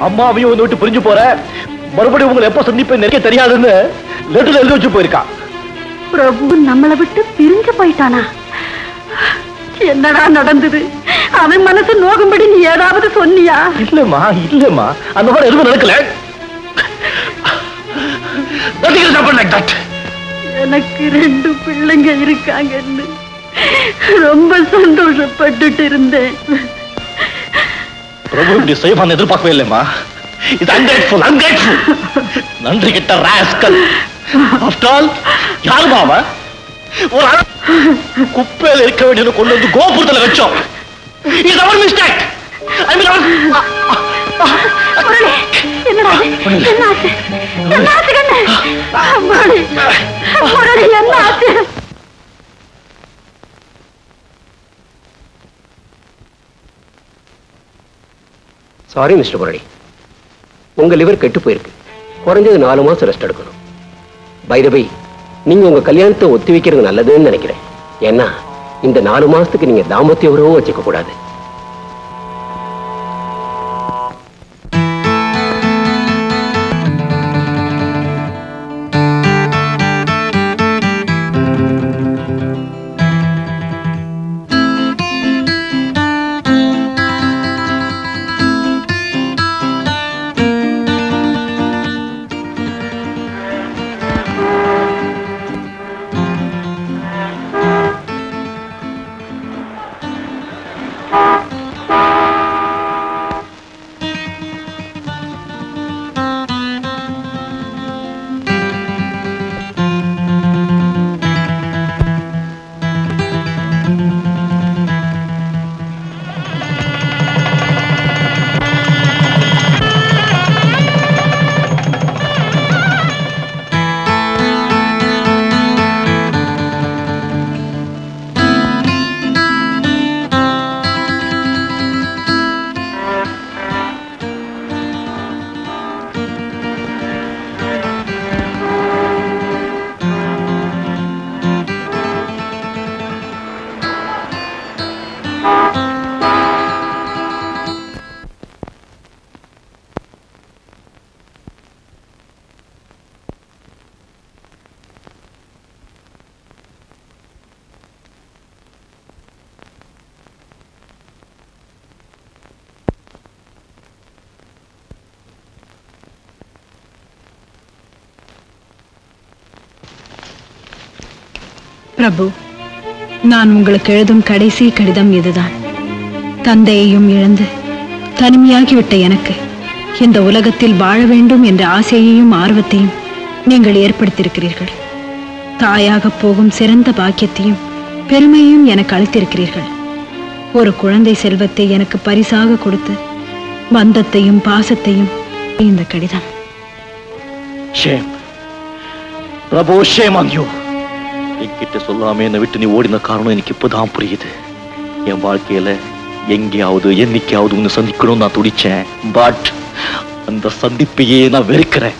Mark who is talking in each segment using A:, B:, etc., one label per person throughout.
A: அம்மாவையும் வந்து விட்டு பிரிஞ்சு போற, மறுபடியும் உங்களை எப்ப சந்திப்பேன் நினைக்க தெரியாதுன்னு லெட்டர்ல எழுதி வச்சு போயிருக்கா.
B: பிரபு நம்மளை விட்டு பிரிஞ்சு போயிட்டானா? என்னடா நடந்தது? அவன் மனசு நோகும்படி நீ ஏதாவது சொன்னியா?
A: இல்லம்மா இல்லம்மா, அந்த மாதிரி எதுவும் நடக்கல.
B: எனக்கு 2 பிள்ளைங்க இருக்காங்கன்னு ரொம்ப சந்தோஷப்பட்டுட்டு இருந்தேன்.
A: பிரபு இப்படி செய்வான்னு எதிர்பார்க்கவே இல்லைம்மா. இது அன்கிரேட்ஃபுல், அன்கிரேட்ஃபுல். நன்றி கிட்ட ராஸ்கல். ஆஃப்டர் ஆல் யாருமா அவன்? ஒரு குப்பையில இருக்க வேண்டியது கொண்டு வந்து கோபுரத்துல வச்சோம். இது அவர் மிஸ்டேக். ஐ மீன்
B: என்னடா என்ன ஆச்சு? என்ன ஆச்சு கண்ணே? முரளி என்ன ஆச்சு?
C: சாரி மிஸ்டர் முரளி, உங்க லிவர் கெட்டு போயிருக்கு. குறைஞ்சது 4 மாசம் ரெஸ்ட் எடுக்கணும். பை தி வே, நீங்க உங்க கல்யாணத்தை ஒத்தி வைக்கிறது நல்லதுன்னு நினைக்கிறேன். ஏன்னா இந்த 4 மாசத்துக்கு நீங்க தாம்பத்திய உறவும் வச்சுக்க கூடாது.
D: பிரபு, நான் உங்களுக்கு எழுதும் கடைசி கடிதம் இதுதான். தந்தையையும் இழந்து தனிமையாகிவிட்ட எனக்கு இந்த உலகத்தில் வாழ வேண்டும் என்ற ஆசையையும் ஆர்வத்தையும் நீங்கள் ஏற்படுத்தியிருக்கிறீர்கள். தாயாக போகும் சிறந்த பாக்கியத்தையும் பெருமையையும் எனக்கு அளித்திருக்கிறீர்கள். ஒரு குழந்தை செல்வத்தை எனக்கு பரிசாக கொடுத்து பந்தத்தையும் பாசத்தையும் இந்த கடிதம்.
A: Shame Prabhu, shame on you. என்கிட்ட சொல்லாம என்னை விட்டு நீ ஓடின காரணம் எனக்கு இப்பதான் புரியுது. என் வாழ்க்கையில எங்கேயாவது என்னைக்காவது உன்னை சந்திக்கணும்னு நான் துடிச்சேன். பட் அந்த சந்திப்பையே நான் வெறுக்கிறேன்.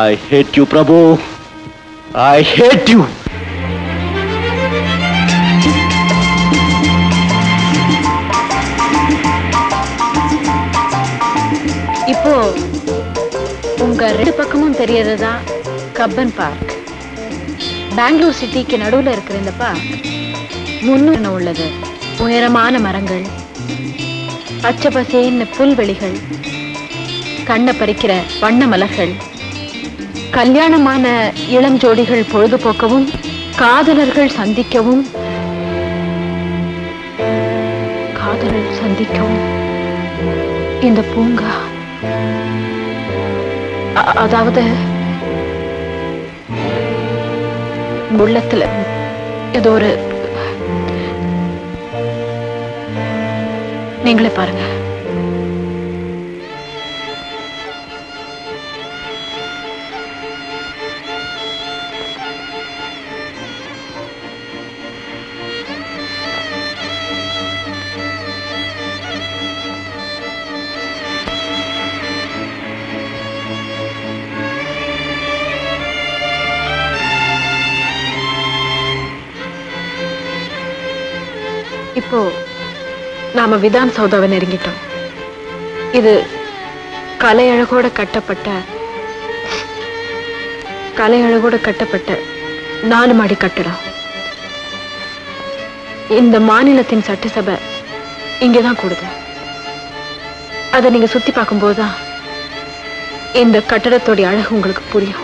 A: I hate you Prabhu, I hate you.
D: இப்போ உங்க 2 பக்கமும் தெரியறதுதான் கப்பன் பார்க். பெங்களூர் சிட்டிக்கு நடுவில் இருக்கிற இந்த பார்க் முன்னுரிமை உள்ளது. உயரமான மரங்கள், பச்சை பசேன்னு புல்வெளிகள், கண்ணை பறிக்கிற வண்ண மலர்கள், கல்யாணமான இளம் ஜோடிகள் பொழுதுபோக்கவும் காதலர்கள் சந்திக்கவும் இந்த பூங்கா, அதாவது உள்ளத்துல ஏதோ ஒரு, நீங்களே பாருங்க. இப்போ நாம விதான் சௌதாவை நெருங்கிட்டோம். இது கலையழகோட கட்டப்பட்ட 4 மாடி கட்டடம். இந்த மாநிலத்தின் சட்டசபை இங்கதான் கூடுது. அதை நீங்க சுத்தி பார்க்கும்போதுதான் இந்த கட்டடத்தோட அழகு உங்களுக்கு புரியும்.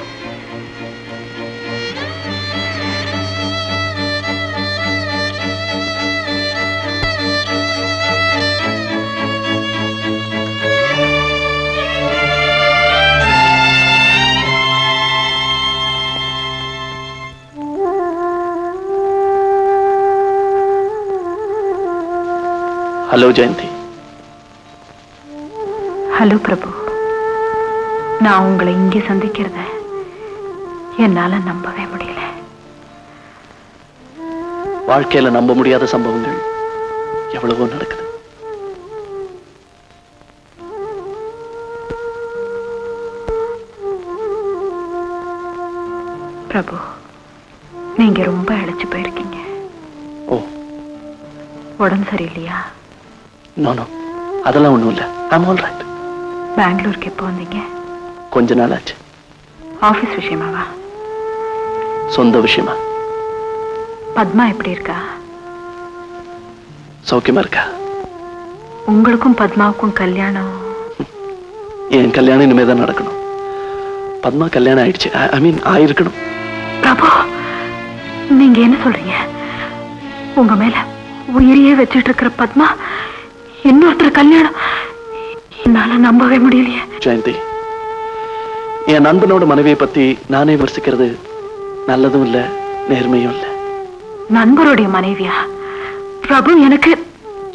A: ஹலோ ஜெயந்தி.
B: ஹலோ பிரபு. நான் உங்களை இங்கே சந்திக்கிறத என்னால நம்பவே முடியல.
A: வாழ்க்கையில நம்ப முடியாத சம்பவங்கள் எவ்வளவோ நடக்குது.
B: பிரபு, நீங்க ரொம்ப இழைச்சு போயிருக்கீங்க.
A: ஓ,
B: உடம்பு சரியில்லையா?
A: நோ, அதெல்லாம் ஒண்ணும் இல்ல. I'm all right.
B: பெங்களூருக்கு எப்போ வந்தீங்க?
A: கொஞ்ச நாள் ஆச்சு.
B: ஆபீஸ் விஷயமாவா?
A: சொந்த விஷயமா.
B: பத்மா எப்படி இருக்கா?
A: சௌக்கியமா இருக்கா?
B: உங்களுக்கும் பத்மாவுக்கும் கல்யாணம்?
A: என் கல்யாணம் இனிமேதான் நடக்கணும். பத்மா கல்யாணம் ஆயிடுச்சு. ஐ மீன் ஆயிருக்கணும்.
B: பிரபு, நீங்க என்ன சொல்றீங்க? உங்க மேல உயிரியே வச்சிட்டு இருக்கிற பத்மா இன்னொருத்தர் கல்யாணம்? என்னால நம்பவே முடியலையே.
A: ஜெயந்தி, என் நண்பனோட மனைவியை பத்தி நானே விமர்சிக்கிறது நல்லதும் இல்ல, நேர்மையும் இல்ல.
B: நண்பருடைய மனைவியா? பிரபு, எனக்கு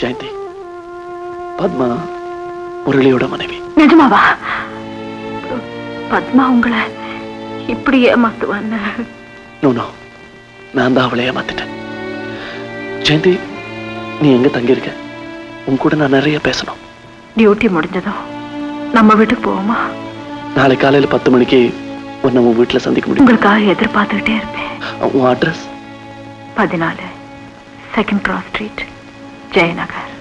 A: ஜெயந்தி, பத்மா முரளியோட மனைவி.
B: நிஜமாவா? பத்மா உங்களை இப்படி ஏமாத்துவான்னு?
A: நோ, நான் தான் அவளை ஏமாத்திட்டேன். ஜெயந்தி, நீ எங்க தங்கியிருக்க? உன் கூட நான் நிறைய பேசணும்.
B: டியூட்டி முடிஞ்சதும் நம்ம வீட்டுக்கு போவோமா?
A: நாளை காலையில 10 மணிக்கு உன்னை உன் வீட்டுல சந்திக்க முடியும்.
B: உங்களுக்காக எதிர்பார்த்துக்கிட்டே இருப்பேன்.
A: உன் address?
B: 14 2nd Cross Street, Jayanagar.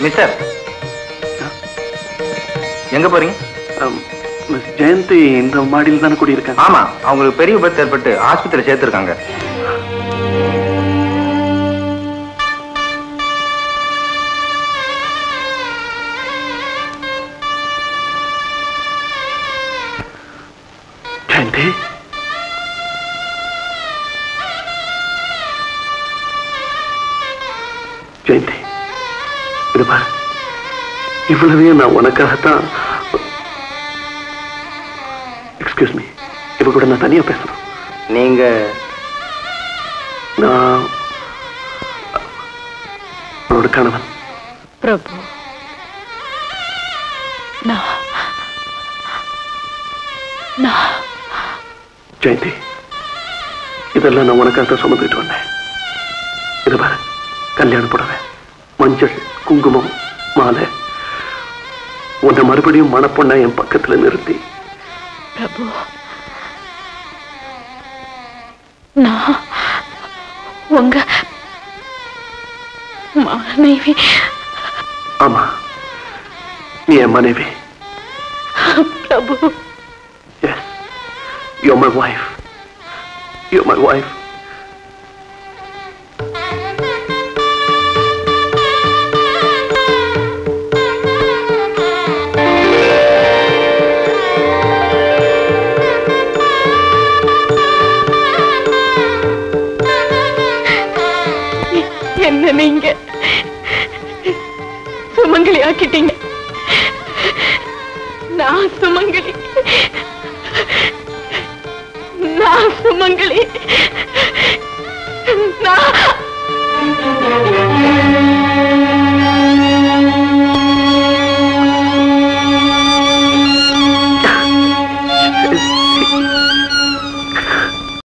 E: Mister, எங்க போறீங்க?
A: மிஸ் ஜெயந்தி இந்த மாடியில் தானே கூடியிருக்காங்க.
E: ஆமா, அவங்களுக்கு பெரிய விபத்து ஏற்பட்டு ஆஸ்பத்திரியில் சேர்த்திருக்காங்க.
A: ஜெயந்தி, ஜெயந்தி, இது பாரு, இவ்வளவே நான் உனக்காகத்தான். எக்ஸ்கியூஸ் மீ, இவ கூட நான் தனியா பேசணும்.
E: நீங்க?
A: நான் அவனோட கணவன்.
D: பிரபு,
A: ஜெயந்தி, இதெல்லாம் நான் உனக்காக சுமந்துட்டு வந்தேன். இது பாரு, கல்யாண புடவை, மஞ்சள், குங்குமம், மாலை, உன்னை மறுபடியும் மணப்பொண்ணா என் பக்கத்துல நிறுத்தி.
D: பிரபு, நான் உங்க மனைவி.
A: ஆமா, நீ என் மனைவி.
D: பிரபு,
A: Yes, you're my wife. You're my wife.
D: என்ன நீங்க சுமங்கலி ஆக்கிட்டீங்க. நான் சுமங்கலி. நான்